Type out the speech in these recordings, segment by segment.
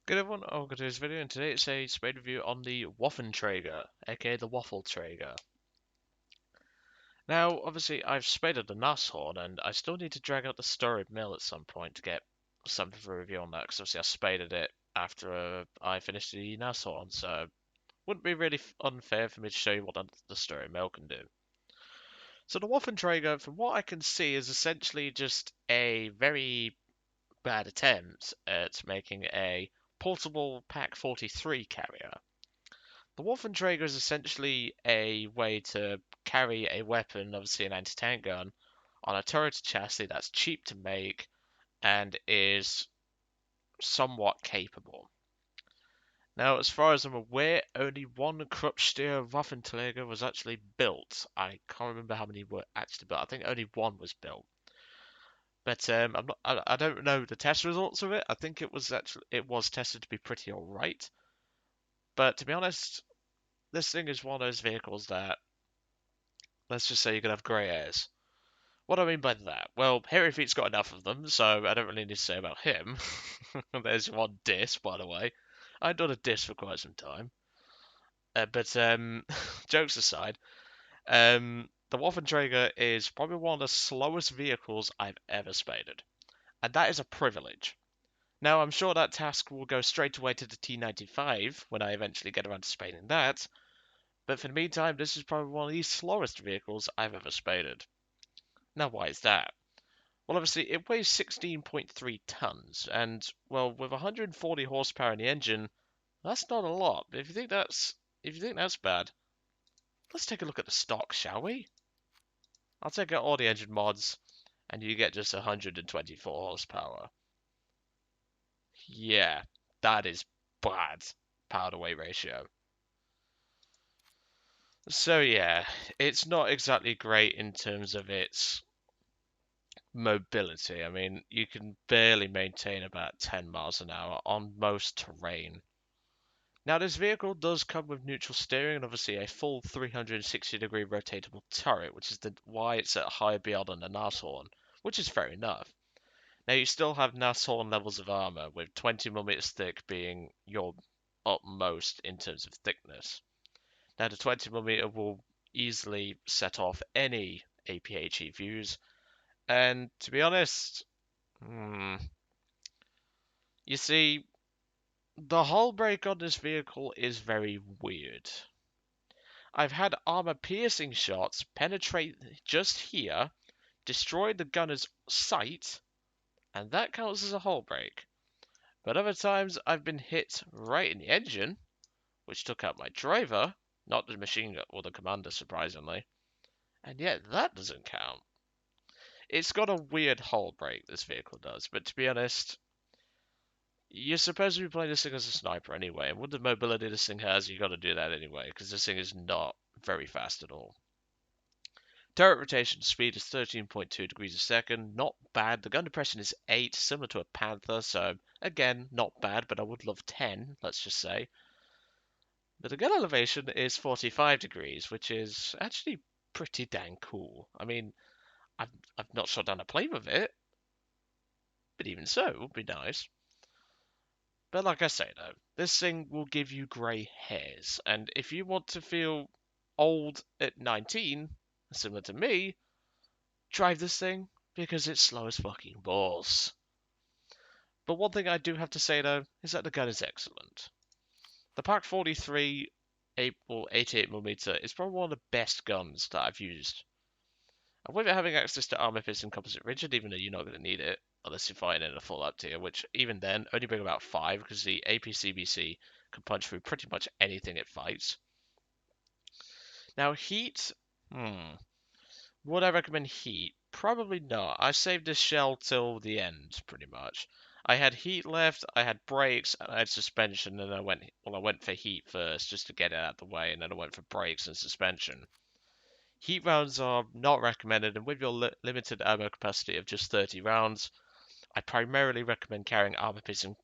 Good everyone, welcome to this video, and today it's a Spade review on the Waffentrager, aka the Waffentrager. Now, obviously, I've spaded the Nashorn, and I still need to drag out the storied mill at some point to get something for a review on that, because obviously I spaded it after I finished the Nashorn, so wouldn't be really unfair for me to show you what the storied mill can do. So the Waffentrager, from what I can see, is essentially just a very bad attempt at making a portable Pack 43 carrier. The Waffentrager is essentially a way to carry a weapon, obviously an anti-tank gun, on a turret chassis that's cheap to make and is somewhat capable. Now, as far as I'm aware, only one Kruppsteher Waffenträger was actually built. I can't remember how many were actually built. I think only one was built. But I don't know the test results of it. I think it was tested to be pretty alright. But to be honest, this thing is one of those vehicles that, let's just say, you're gonna have grey hairs. What do I mean by that? Well, Hairy Feet's got enough of them, so I don't really need to say about him. There's one diss, by the way. I've done a diss for quite some time. But jokes aside, the Waffentrager is probably one of the slowest vehicles I've ever spaded. And that is a privilege. Now, I'm sure that task will go straight away to the T95 when I eventually get around to spading that, but for the meantime, this is probably one of the slowest vehicles I've ever spaded. Now, why is that? Well, obviously, it weighs 16.3 tons, and, well, with 140 horsepower in the engine, that's not a lot. But if you think that's bad, let's take a look at the stock, shall we? I'll take out all the engine mods, and you get just 124 horsepower. Yeah, that is bad power to weight ratio. So yeah, it's not exactly great in terms of its mobility. I mean, you can barely maintain about 10 miles an hour on most terrain. Now, this vehicle does come with neutral steering and obviously a full 360-degree rotatable turret, which is why it's at higher BR than the Nashorn, which is fair enough. Now, you still have Nashorn levels of armor, with 20mm thick being your utmost in terms of thickness. Now, the 20mm will easily set off any APHE views, and to be honest, you see, the hull break on this vehicle is very weird. I've had armor piercing shots penetrate just here, destroy the gunner's sight, and that counts as a hull break. But other times I've been hit right in the engine, which took out my driver, not the machine gun or the commander, surprisingly, and yet that doesn't count. It's got a weird hull break, this vehicle does, but to be honest, you're supposed to be playing this thing as a sniper anyway, and with the mobility this thing has, you got to do that anyway, because this thing is not very fast at all. Turret rotation speed is 13.2 degrees a second, not bad. The gun depression is 8, similar to a Panther, so again, not bad, but I would love 10, let's just say. But the gun elevation is 45 degrees, which is actually pretty dang cool. I mean, I've not shot down a plane with it, but even so, it would be nice. But like I say though, this thing will give you grey hairs, and if you want to feel old at 19, similar to me, drive this thing because it's slow as fucking balls. But one thing I do have to say though is that the gun is excellent. The Pak 43 88mm is probably one of the best guns that I've used. And with it having access to armor piercing composite rigid, even though you're not going to need it unless you're fighting in a full up tier, which even then only bring about 5 because the APCBC can punch through pretty much anything it fights. Now heat, would I recommend heat? Probably not. I saved this shell till the end, pretty much. I had heat left, I had brakes, and I had suspension, and I went for heat first just to get it out of the way, and then I went for brakes and suspension. Heat rounds are not recommended, and with your limited ammo capacity of just 30 rounds, I primarily recommend carrying armor-piercing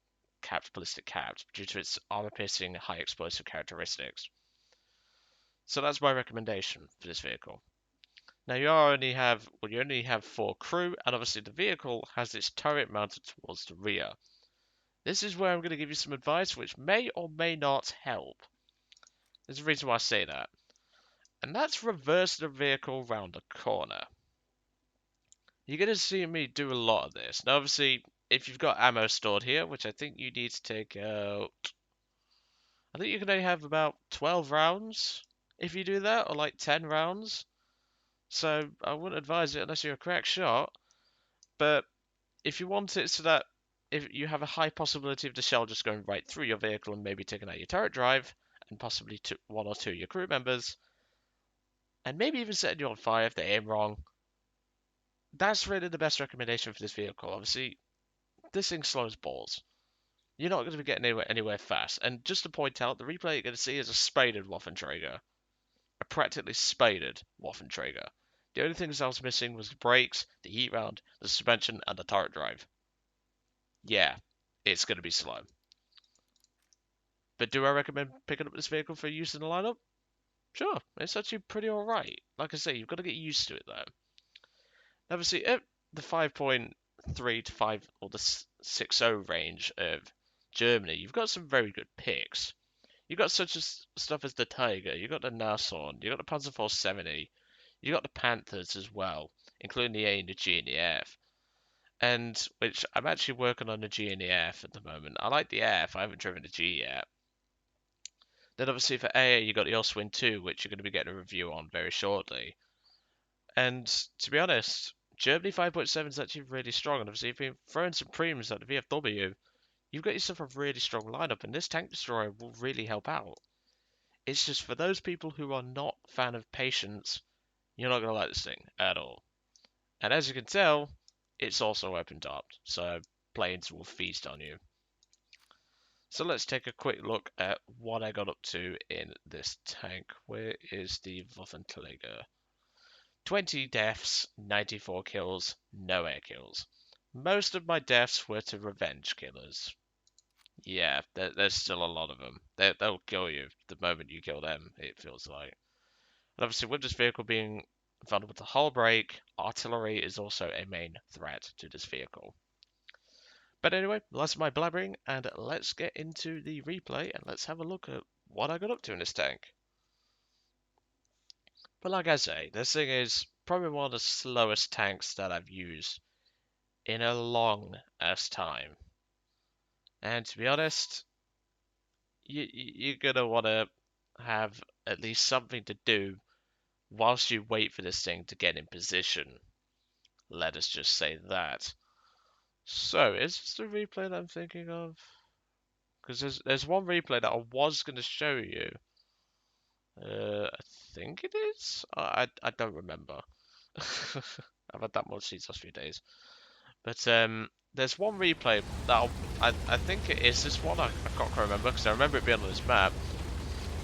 capped ballistic caps due to its armor-piercing high explosive characteristics. So that's my recommendation for this vehicle. Now you only have 4 crew, and obviously the vehicle has its turret mounted towards the rear. This is where I'm going to give you some advice which may or may not help. There's a reason why I say that. And that's reverse the vehicle round the corner. You're going to see me do a lot of this. Now, obviously, if you've got ammo stored here, which I think you need to take out... I think you can only have about 12 rounds if you do that, or like 10 rounds. So I wouldn't advise it unless you're a crack shot. But if you want it so that if you have a high possibility of the shell just going right through your vehicle and maybe taking out your turret drive, and possibly one or two of your crew members, and maybe even setting you on fire if they aim wrong, that's really the best recommendation for this vehicle. Obviously, this thing slows balls. You're not going to be getting anywhere fast. And just to point out, the replay you're going to see is a spaded Waffentrager. A practically spaded Waffentrager. The only things I was missing was the brakes, the heat round, the suspension, and the turret drive. Yeah, it's going to be slow. But do I recommend picking up this vehicle for use in the lineup? Sure, it's actually pretty alright. Like I say, you've got to get used to it though. Obviously, at the 5.3 to 5 or the 6.0 range of Germany, you've got some very good picks. You've got such as stuff as the Tiger, you've got the Nashorn, you've got the Panzer 470, you've got the Panthers as well, including the A and the G and the F. And which I'm actually working on the G and the F at the moment. I like the F, I haven't driven the G yet. Then obviously for AA, you've got the Oswin 2, which you're going to be getting a review on very shortly. And to be honest, Germany 5.7 is actually really strong. And obviously, if you're throwing some premiums at the VFW, you've got yourself a really strong lineup. And this tank destroyer will really help out. It's just for those people who are not a fan of patience, you're not going to like this thing at all. And as you can tell, it's also open topped. So planes will feast on you. So let's take a quick look at what I got up to in this tank. Where is the Waffentrager? 20 deaths, 94 kills, no air kills. Most of my deaths were to revenge killers. Yeah, there's still a lot of them. They'll kill you the moment you kill them, it feels like. And obviously with this vehicle being vulnerable to hull break, artillery is also a main threat to this vehicle. But anyway, less of my blabbering, and let's get into the replay, and let's have a look at what I got up to in this tank. But like I say, this thing is probably one of the slowest tanks that I've used in a long ass time. And to be honest, you're gonna want to have at least something to do whilst you wait for this thing to get in position. Let us just say that. So, is this the replay that I'm thinking of? Because there's one replay that I was going to show you. I think it is? I don't remember. I've had that much these last few days. But there's one replay that I think it is this one. I can't quite remember because I remember it being on this map.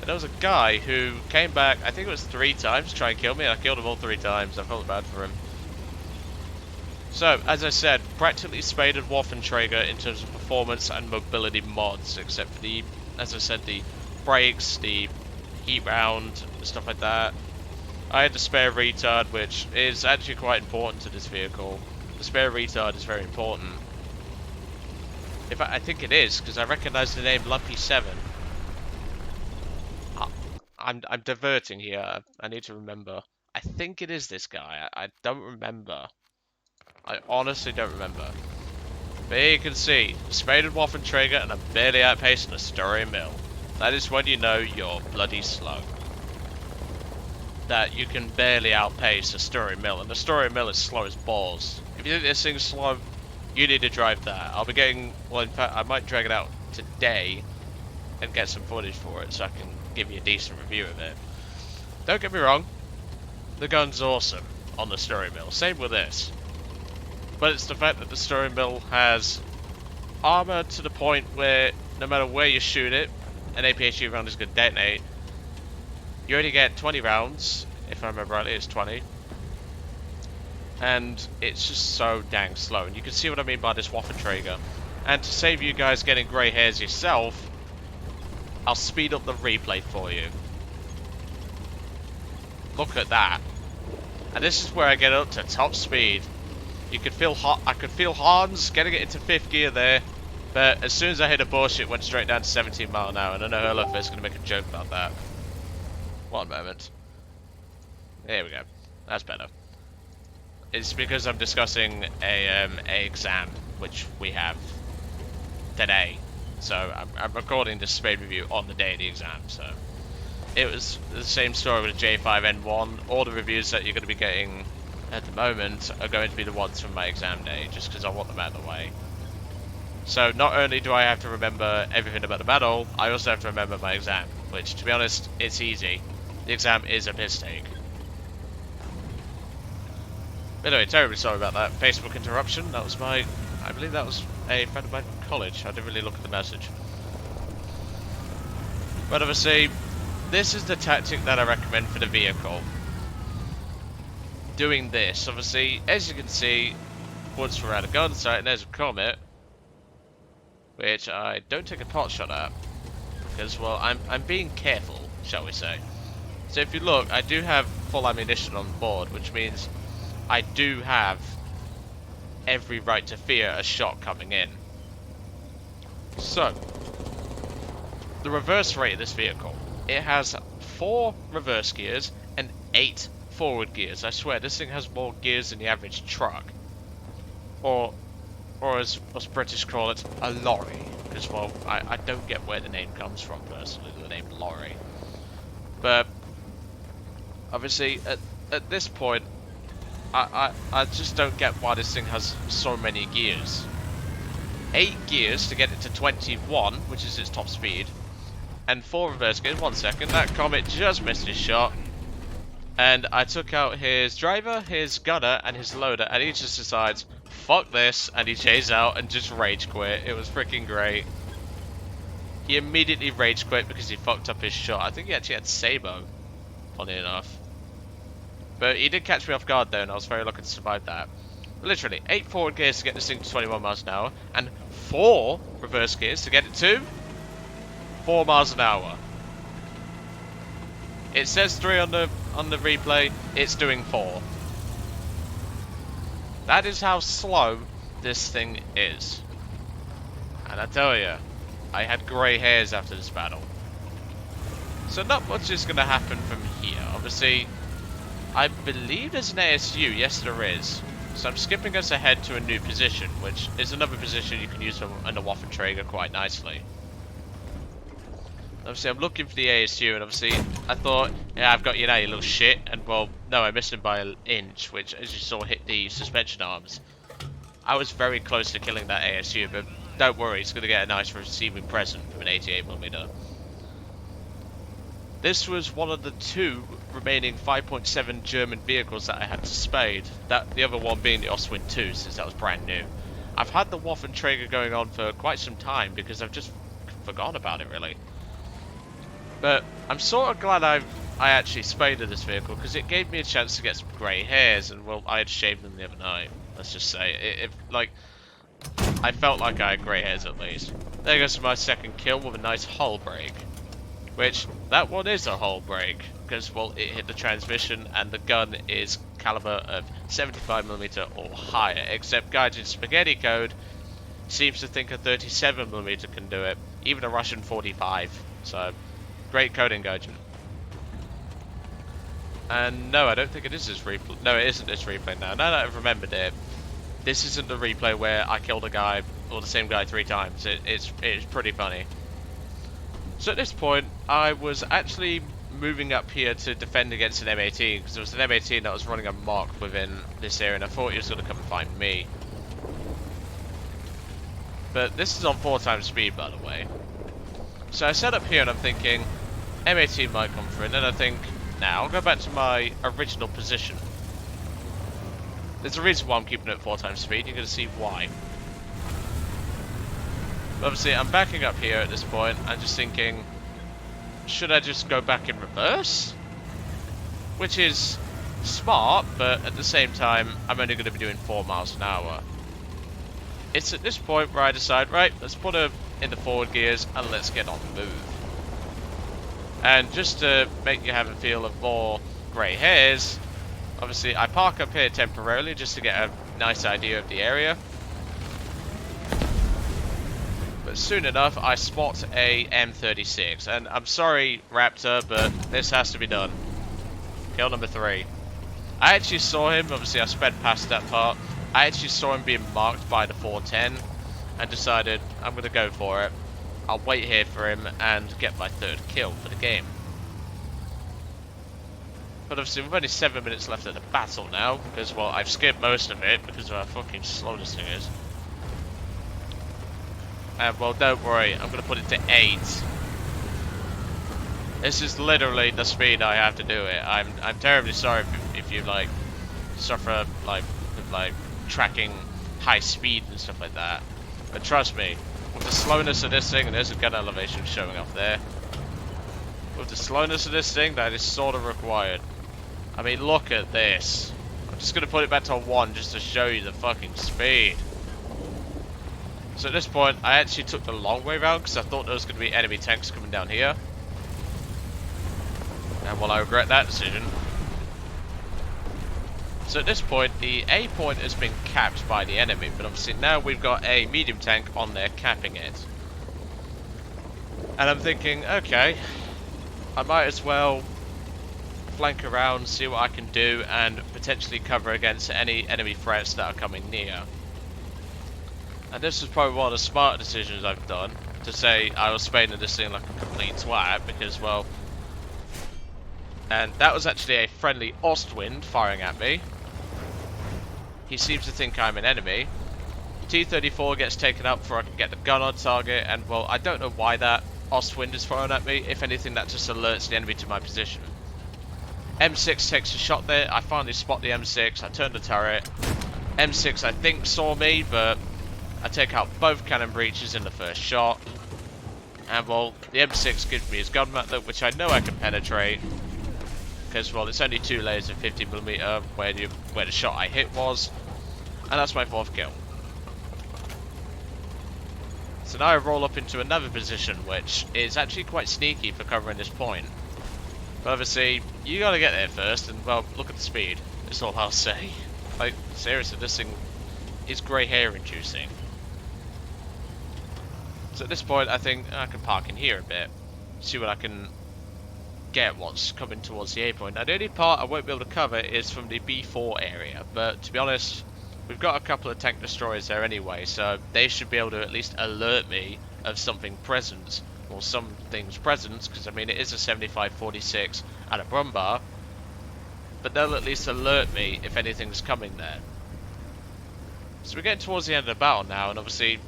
And there was a guy who came back, I think it was 3 times to try and kill me. I killed him all 3 times. I felt bad for him. So, as I said, practically spaded Waffentrager in terms of performance and mobility mods, except for the, as I said, the brakes, the heat round, stuff like that. I had the spare retard, which is actually quite important to this vehicle. The spare retard is very important. In fact, I think it is, because I recognise the name Lumpy7. I'm diverting here. I need to remember. I think it is this guy. I don't remember. I honestly don't remember. But here you can see, spaded Waffentrager and I'm barely outpacing a Story Mill. That is when you know you're bloody slow. That you can barely outpace a Story Mill, and the Story Mill is slow as balls. If you think this thing's slow, you need to drive that. I'll be getting, well in fact I might drag it out today and get some footage for it so I can give you a decent review of it. Don't get me wrong, the gun's awesome on the Story Mill, same with this. But it's the fact that the Story Mill has armor to the point where no matter where you shoot it, an APHU round is going to detonate. You only get 20 rounds, if I remember rightly, it's 20. And it's just so dang slow. And you can see what I mean by this Waffentrager. And to save you guys getting grey hairs yourself, I'll speed up the replay for you. Look at that. And this is where I get up to top speed. You could feel I could feel Hans getting it into 5th gear there. But as soon as I hit a bush, it went straight down to 17 mile an hour, and I know Olaf is going to make a joke about that. One moment. There we go. That's better. It's because I'm discussing a exam, which we have today. So I'm recording this Spade review on the day of the exam, so... It was the same story with the J5N1. All the reviews that you're going to be getting at the moment are going to be the ones from my exam day, just because I want them out of the way. So not only do I have to remember everything about the battle, I also have to remember my exam, which, to be honest, it's easy. The exam is a piss take. Anyway, terribly sorry about that Facebook interruption. That was I believe that was a friend of mine from college. I didn't really look at the message. But obviously, this is the tactic that I recommend for the vehicle. Doing this, obviously, as you can see, once we're at a gun sight, and there's a comet, which I don't take a pot shot at, because, well, I'm being careful, shall we say. So if you look, I do have full ammunition on board, which means I do have every right to fear a shot coming in. So, the reverse rate of this vehicle. It has 4 reverse gears and 8 forward gears. I swear, this thing has more gears than the average truck. Or as us British call it, a lorry. Because, well, I don't get where the name comes from, personally, the name lorry. But, obviously, at this point, I just don't get why this thing has so many gears. 8 gears to get it to 21, which is its top speed. And 4 reverse gears. 1 second, that comet just missed his shot. And I took out his driver, his gunner, and his loader, and he just decides, fuck this, and he chased out and just rage quit. It was freaking great. He immediately rage quit because he fucked up his shot. I think he actually had Sabo, funny enough. But he did catch me off guard though, and I was very lucky to survive that. Literally, 8 forward gears to get this thing to 21 miles an hour, and 4 reverse gears to get it to 4 miles an hour. It says 3 on the replay, it's doing 4. That is how slow this thing is. And I tell you, I had grey hairs after this battle. So not much is going to happen from here. Obviously, I believe there's an ASU, yes there is. So I'm skipping us ahead to a new position, which is another position you can use on the Waffentrager quite nicely. Obviously, I'm looking for the ASU, and obviously, I thought, yeah, I've got you now, you little shit. And, well, no, I missed him by an inch, which, as you saw, hit the suspension arms. I was very close to killing that ASU, but don't worry, it's going to get a nice receiving present from an 88mm. This was one of the 2 remaining 5.7 German vehicles that I had to spade. The other one being the Ostwind 2, since that was brand new. I've had the Waffentrager going on for quite some time, because I've just forgotten about it, really. But I'm sort of glad I actually spaded this vehicle, because it gave me a chance to get some grey hairs, and, well, I had shaved them the other night, let's just say. I felt like I had grey hairs at least. There goes my second kill with a nice hull break. Which, that one is a hull break, because, well, it hit the transmission, and the gun is caliber of 75mm or higher, except Gaijin Spaghetti Code seems to think a 37mm can do it, even a Russian 45, so... Great coding, Gaijin. And no, I don't think it is this replay. No, it isn't this replay now. Now that I've remembered it, this isn't the replay where I killed a guy, or the same guy 3 times. It's pretty funny. So at this point, I was actually moving up here to defend against an M18, because there was an M18 that was running amok within this area, and I thought he was going to come and find me. But this is on 4 times speed, by the way. So I set up here and I'm thinking, M18 might come through, and then I think, now I'll go back to my original position. There's a reason why I'm keeping it at 4 times speed, you're going to see why. Obviously, I'm backing up here at this point, I'm just thinking, should I just go back in reverse? Which is smart, but at the same time, I'm only going to be doing 4 miles an hour. It's at this point where I decide, right, let's put her in the forward gears and let's get on the move. And just to make you have a feel of more grey hairs, obviously I park up here temporarily just to get a nice idea of the area. soon enough, I spot a M36, and I'm sorry, Raptor, but this has to be done. Kill number 3. I actually saw him, obviously I sped past that part, I actually saw him being marked by the 410, and decided I'm going to go for it. I'll wait here for him and get my 3rd kill for the game. But obviously we've only 7 minutes left of the battle now, because, well, I've skipped most of it because of how fucking slow this thing is. And, well, don't worry, I'm going to put it to 8. This is literally the speed I have to do it. I'm terribly sorry if you, like, suffer, like, with, like, tracking high speed and stuff like that. But trust me, with the slowness of this thing, and there's a gun elevation showing up there. With the slowness of this thing, that is sort of required. I mean, look at this. I'm just going to put it back to 1 just to show you the fucking speed. So at this point, I actually took the long way round because I thought there was going to be enemy tanks coming down here. And well, I regret that decision. So at this point, the A point has been capped by the enemy, but obviously now we've got a medium tank on there capping it. And I'm thinking, okay, I might as well flank around, see what I can do, and potentially cover against any enemy threats that are coming near. And this was probably one of the smarter decisions I've done, to say I was spading this thing like a complete twat, because, well... And that was actually a friendly Ostwind firing at me. He seems to think I'm an enemy. T-34 gets taken up before I can get the gun on target, and, well, I don't know why that Ostwind is firing at me. If anything, that just alerts the enemy to my position. M6 takes a shot there. I finally spot the M6. I turn the turret. M6, I think, saw me, but I take out both cannon breaches in the first shot. And, well, the M6 gives me his gun mantlet, which I know I can penetrate. Because, well, it's only 2 layers of 50mm where the shot I hit was. And that's my 4th kill. So now I roll up into another position, which is actually quite sneaky for covering this point. But obviously, you gotta get there first, and, well, look at the speed. That's all I'll say. Like, seriously, this thing is grey hair inducing. So at this point, I think I can park in here a bit. See what I can get what's coming towards the A point. Now, the only part I won't be able to cover is from the B4 area. But, to be honest, we've got a couple of tank destroyers there anyway, so they should be able to at least alert me of something present. Or some things present, because I mean it is a 75-46 and a Brumbar, but they'll at least alert me if anything's coming there. So we're getting towards the end of the battle now, and obviously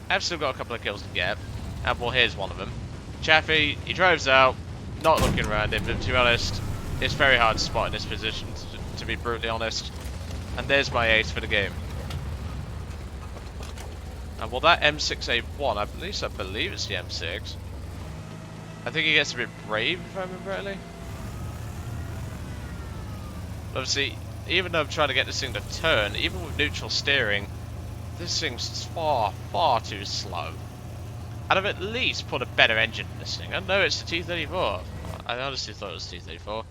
I've still got a couple of kills to get, and well, here's one of them. Chaffee, he drives out, not looking around him, but to be honest, it's very hard to spot in this position, to be brutally honest, and there's my ace for the game. And well, that M6A1, at least I believe it's the M6. I think he gets a bit brave, if I remember rightly. Obviously, even though I'm trying to get this thing to turn, even with neutral steering, this thing's far, far too slow. And I've at least put a better engine in this thing. I know it's the T-34. I honestly thought it was the T-34.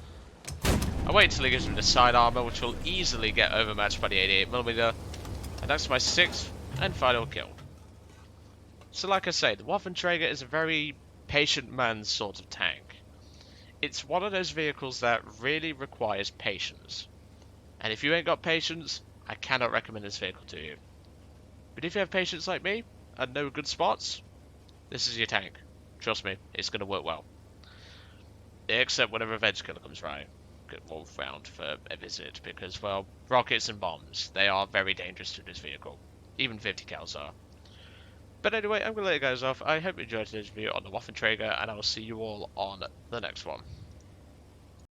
I wait until he gives me the side armor, which will easily get overmatched by the 88mm. And that's my 6th and final kill. So like I say, the Waffentrager is a very patient man sort of tank. It's one of those vehicles that really requires patience. And if you ain't got patience, I cannot recommend this vehicle to you. But if you have patience like me, and know good spots, this is your tank. Trust me, it's going to work well. Except when a revenge killer comes round for a visit, because, well, rockets and bombs, they are very dangerous to this vehicle. Even 50 cals are. But anyway, I'm going to let you guys off. I hope you enjoyed today's video on the Waffentrager, and I will see you all on the next one.